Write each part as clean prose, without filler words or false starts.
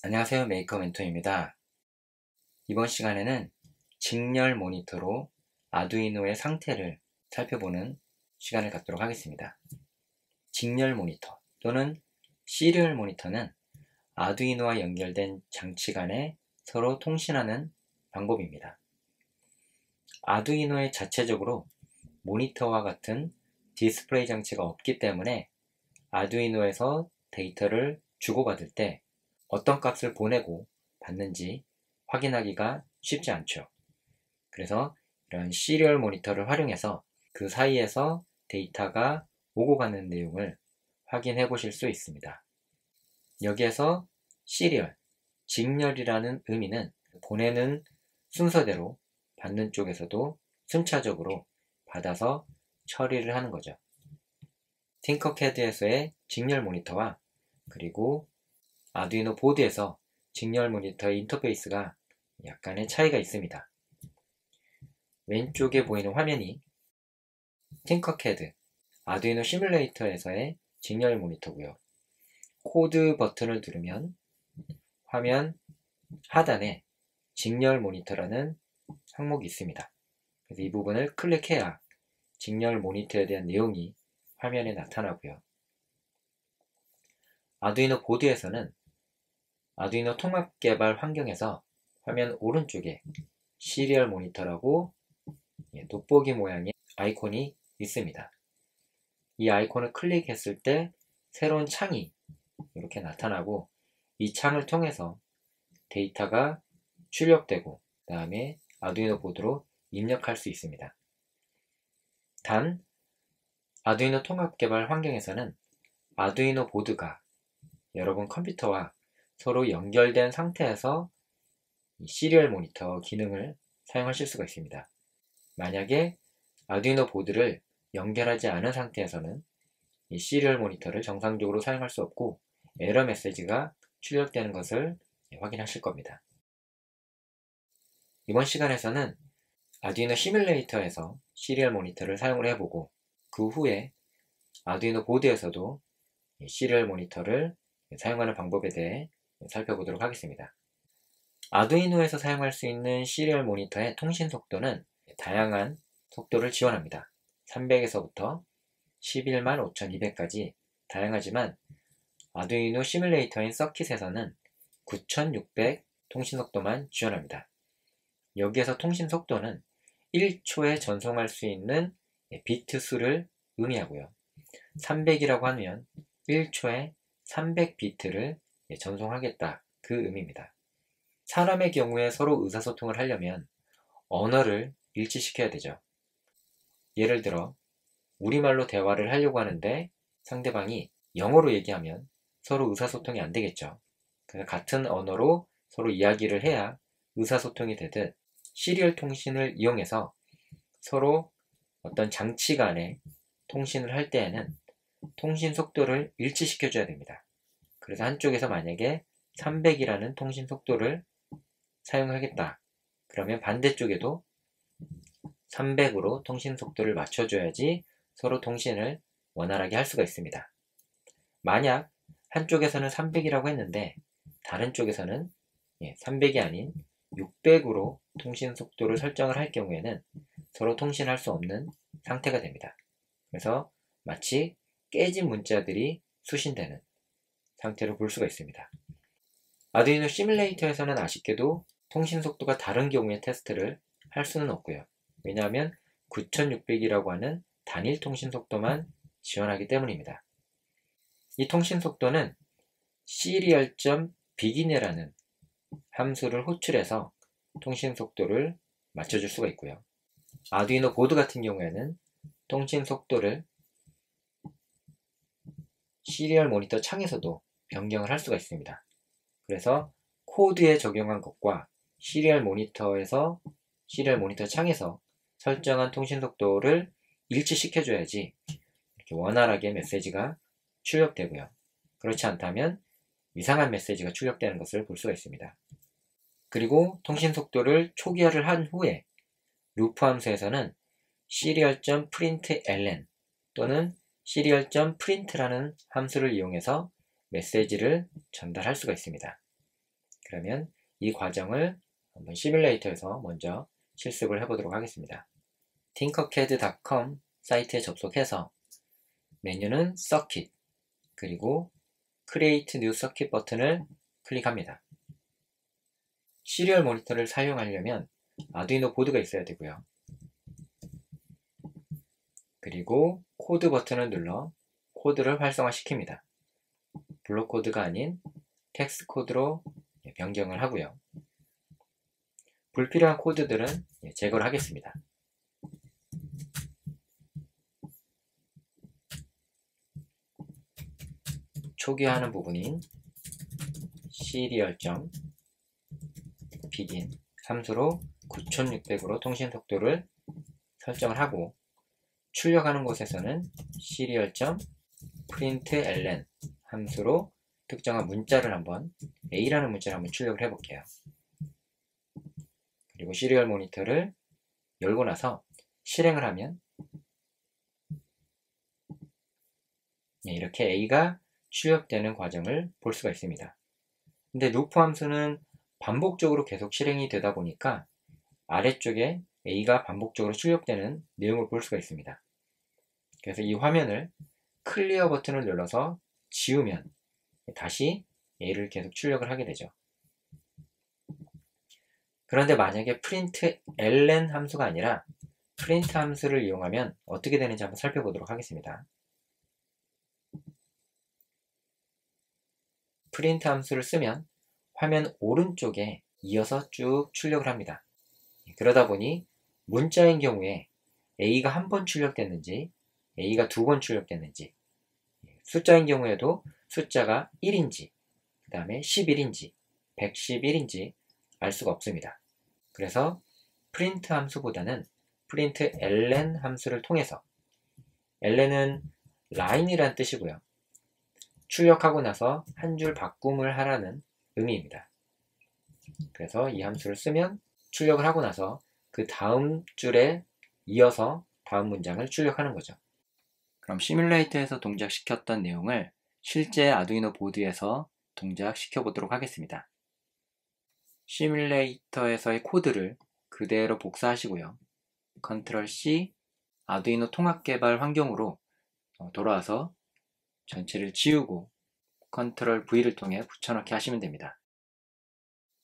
안녕하세요. 메이커 멘토입니다. 이번 시간에는 직렬 모니터로 아두이노의 상태를 살펴보는 시간을 갖도록 하겠습니다. 직렬 모니터 또는 시리얼 모니터는 아두이노와 연결된 장치 간에 서로 통신하는 방법입니다. 아두이노에 자체적으로 모니터와 같은 디스플레이 장치가 없기 때문에 아두이노에서 데이터를 주고받을 때 어떤 값을 보내고 받는지 확인하기가 쉽지 않죠. 그래서 이런 시리얼 모니터를 활용해서 그 사이에서 데이터가 오고 가는 내용을 확인해 보실 수 있습니다. 여기에서 시리얼, 직렬이라는 의미는 보내는 순서대로 받는 쪽에서도 순차적으로 받아서 처리를 하는 거죠. 팅커캐드에서의 직렬 모니터와 그리고 아두이노 보드에서 직렬 모니터의 인터페이스가 약간의 차이가 있습니다. 왼쪽에 보이는 화면이 팅커캐드 아두이노 시뮬레이터에서의 직렬 모니터고요. 코드 버튼을 누르면 화면 하단에 직렬 모니터라는 항목이 있습니다. 그래서 이 부분을 클릭해야 직렬 모니터에 대한 내용이 화면에 나타나고요. 아두이노 보드에서는 아두이노 통합 개발 환경에서 화면 오른쪽에 시리얼 모니터라고 돋보기 모양의 아이콘이 있습니다. 이 아이콘을 클릭했을 때 새로운 창이 이렇게 나타나고 이 창을 통해서 데이터가 출력되고 그 다음에 아두이노 보드로 입력할 수 있습니다. 단 아두이노 통합 개발 환경에서는 아두이노 보드가 여러분 컴퓨터와 서로 연결된 상태에서 시리얼 모니터 기능을 사용하실 수가 있습니다. 만약에 아두이노 보드를 연결하지 않은 상태에서는 이 시리얼 모니터를 정상적으로 사용할 수 없고 에러 메시지가 출력되는 것을 확인하실 겁니다. 이번 시간에서는 아두이노 시뮬레이터에서 시리얼 모니터를 사용을 해보고 그 후에 아두이노 보드에서도 시리얼 모니터를 사용하는 방법에 대해 살펴보도록 하겠습니다. 아두이노에서 사용할 수 있는 시리얼 모니터의 통신 속도는 다양한 속도를 지원합니다. 300에서부터 115,200까지 다양하지만 아두이노 시뮬레이터인 서킷에서는 9600 통신 속도만 지원합니다. 여기에서 통신 속도는 1초에 전송할 수 있는 비트 수를 의미하고요. 300이라고 하면 1초에 300비트를 전송하겠다 그 의미입니다. 사람의 경우에 서로 의사소통을 하려면 언어를 일치시켜야 되죠. 예를 들어 우리말로 대화를 하려고 하는데 상대방이 영어로 얘기하면 서로 의사소통이 안 되겠죠. 그래서 같은 언어로 서로 이야기를 해야 의사소통이 되듯 시리얼 통신을 이용해서 서로 어떤 장치 간에 통신을 할 때에는 통신 속도를 일치시켜줘야 됩니다. 그래서 한쪽에서 만약에 300이라는 통신 속도를 사용하겠다. 그러면 반대쪽에도 300으로 통신 속도를 맞춰줘야지 서로 통신을 원활하게 할 수가 있습니다. 만약 한쪽에서는 300이라고 했는데 다른 쪽에서는 300이 아닌 600으로 통신 속도를 설정을 할 경우에는 서로 통신할 수 없는 상태가 됩니다. 그래서 마치 깨진 문자들이 수신되는 상태로 볼 수가 있습니다. 아두이노 시뮬레이터에서는 아쉽게도 통신 속도가 다른 경우에 테스트를 할 수는 없고요. 왜냐하면 9600이라고 하는 단일 통신 속도만 지원하기 때문입니다. 이 통신 속도는 serial.begin이라는 함수를 호출해서 통신 속도를 맞춰줄 수가 있고요. 아두이노 보드 같은 경우에는 통신 속도를 시리얼 모니터 창에서도 변경을 할 수가 있습니다. 그래서 코드에 적용한 것과 시리얼 모니터 창에서 설정한 통신 속도를 일치시켜줘야지 이렇게 원활하게 메시지가 출력되고요. 그렇지 않다면 이상한 메시지가 출력되는 것을 볼 수가 있습니다. 그리고 통신 속도를 초기화를 한 후에 루프 함수에서는 serial.println 또는 serial.print라는 함수를 이용해서 메시지를 전달할 수가 있습니다. 그러면 이 과정을 한번 시뮬레이터에서 먼저 실습을 해보도록 하겠습니다. tinkercad.com 사이트에 접속해서 메뉴는 서킷, 그리고 Create New Circuit 버튼을 클릭합니다. 시리얼 모니터를 사용하려면 아두이노 보드가 있어야 되고요. 그리고 코드 버튼을 눌러 코드를 활성화시킵니다. 블록 코드가 아닌 텍스트 코드로 변경을 하고요. 불필요한 코드들은 제거를 하겠습니다. 초기화하는 부분인 serial.begin 함수로 9600으로 통신 속도를 설정을 하고, 출력하는 곳에서는 serial.println 함수로 특정한 문자를 한번 A라는 문자를 한번 출력을 해볼게요. 그리고 시리얼 모니터를 열고 나서 실행을 하면 이렇게 A가 출력되는 과정을 볼 수가 있습니다. 근데 루프 함수는 반복적으로 계속 실행이 되다 보니까 아래쪽에 A가 반복적으로 출력되는 내용을 볼 수가 있습니다. 그래서 이 화면을 클리어 버튼을 눌러서 지우면 다시 A를 계속 출력을 하게 되죠. 그런데 만약에 println 함수가 아니라 print 함수를 이용하면 어떻게 되는지 한번 살펴보도록 하겠습니다. print 함수를 쓰면 화면 오른쪽에 이어서 쭉 출력을 합니다. 그러다 보니 문자인 경우에 A가 한 번 출력됐는지 A가 두 번 출력됐는지, 숫자인 경우에도 숫자가 1인지 그 다음에 11인지 111인지 알 수가 없습니다. 그래서 print 함수보다는 println 함수를 통해서, ln은 line이란 뜻이고요, 출력하고 나서 한 줄 바꿈을 하라는 의미입니다. 그래서 이 함수를 쓰면 출력을 하고 나서 그 다음 줄에 이어서 다음 문장을 출력하는 거죠. 그럼 시뮬레이터에서 동작시켰던 내용을 실제 아두이노 보드에서 동작시켜 보도록 하겠습니다. 시뮬레이터에서의 코드를 그대로 복사하시고요. 컨트롤 C, 아두이노 통합 개발 환경으로 돌아와서 전체를 지우고 컨트롤 V를 통해 붙여넣기 하시면 됩니다.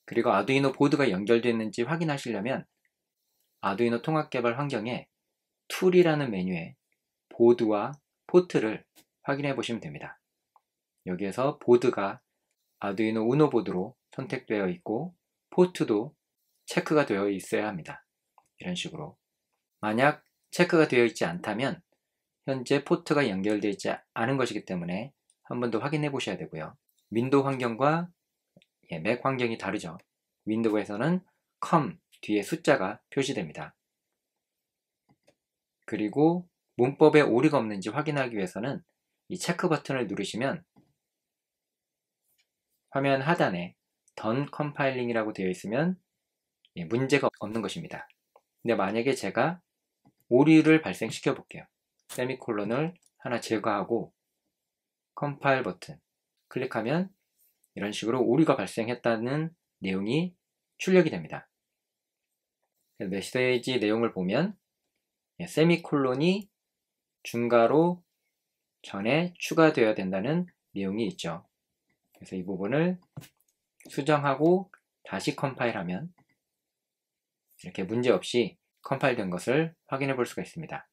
그리고 아두이노 보드가 연결되었는지 확인하시려면 아두이노 통합 개발 환경에 툴이라는 메뉴에 보드와 포트를 확인해 보시면 됩니다. 여기에서 보드가 아두이노 우노 보드로 선택되어 있고 포트도 체크가 되어 있어야 합니다. 이런 식으로. 만약 체크가 되어 있지 않다면 현재 포트가 연결되어 있지 않은 것이기 때문에 한 번 더 확인해 보셔야 되고요. 윈도우 환경과 맥 환경이 다르죠. 윈도우에서는 com 뒤에 숫자가 표시됩니다. 그리고 문법에 오류가 없는지 확인하기 위해서는 이 체크 버튼을 누르시면 화면 하단에 Done Compiling이라고 되어 있으면 문제가 없는 것입니다. 근데 만약에 제가 오류를 발생시켜 볼게요. 세미콜론을 하나 제거하고 컴파일 버튼 클릭하면 이런 식으로 오류가 발생했다는 내용이 출력이 됩니다. 메시지 내용을 보면 세미콜론이 중괄호 전에 추가되어야 된다는 내용이 있죠. 그래서 이 부분을 수정하고 다시 컴파일하면 이렇게 문제없이 컴파일된 것을 확인해 볼 수가 있습니다.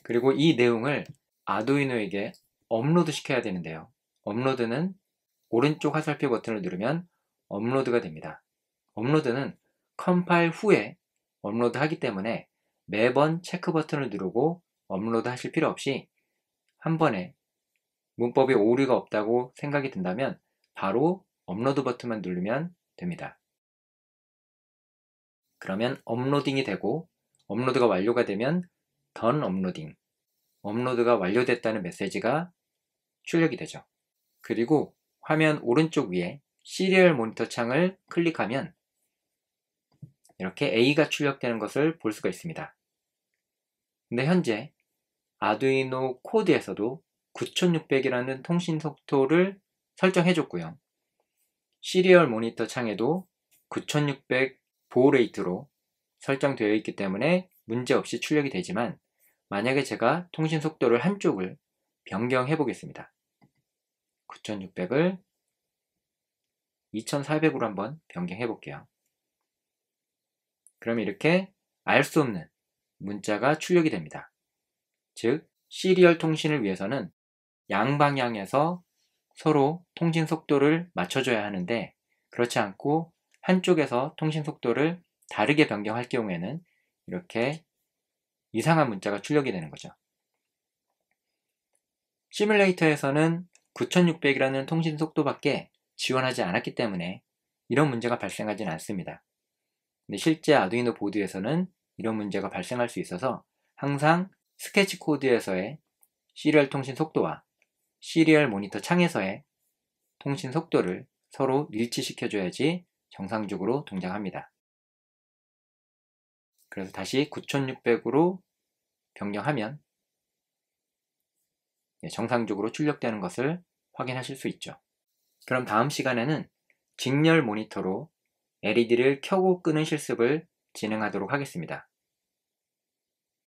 그리고 이 내용을 아두이노에게 업로드 시켜야 되는데요. 업로드는 오른쪽 화살표 버튼을 누르면 업로드가 됩니다. 업로드는 컴파일 후에 업로드 하기 때문에 매번 체크 버튼을 누르고 업로드 하실 필요 없이 한 번에 문법에 오류가 없다고 생각이 든다면 바로 업로드 버튼만 누르면 됩니다. 그러면 업로딩이 되고 업로드가 완료가 되면 Done Uploading, 업로드가 완료됐다는 메시지가 출력이 되죠. 그리고 화면 오른쪽 위에 시리얼 모니터 창을 클릭하면 이렇게 A가 출력되는 것을 볼 수가 있습니다. 근데 현재 아두이노 코드에서도 9600이라는 통신 속도를 설정해 줬고요. 시리얼 모니터 창에도 9600 보호 레이트로 설정되어 있기 때문에 문제없이 출력이 되지만, 만약에 제가 통신 속도를 한쪽을 변경해 보겠습니다. 9600을 2400으로 한번 변경해 볼게요. 그럼 이렇게 알 수 없는 문자가 출력이 됩니다. 즉, 시리얼 통신을 위해서는 양방향에서 서로 통신 속도를 맞춰줘야 하는데, 그렇지 않고 한쪽에서 통신 속도를 다르게 변경할 경우에는 이렇게 이상한 문자가 출력이 되는 거죠. 시뮬레이터에서는 9600이라는 통신 속도밖에 지원하지 않았기 때문에 이런 문제가 발생하지는 않습니다. 근데 실제 아두이노 보드에서는 이런 문제가 발생할 수 있어서 항상 스케치 코드에서의 시리얼 통신 속도와 시리얼 모니터 창에서의 통신 속도를 서로 일치시켜줘야지 정상적으로 동작합니다. 그래서 다시 9600으로 변경하면 정상적으로 출력되는 것을 확인하실 수 있죠. 그럼 다음 시간에는 직렬 모니터로 LED를 켜고 끄는 실습을 진행하도록 하겠습니다.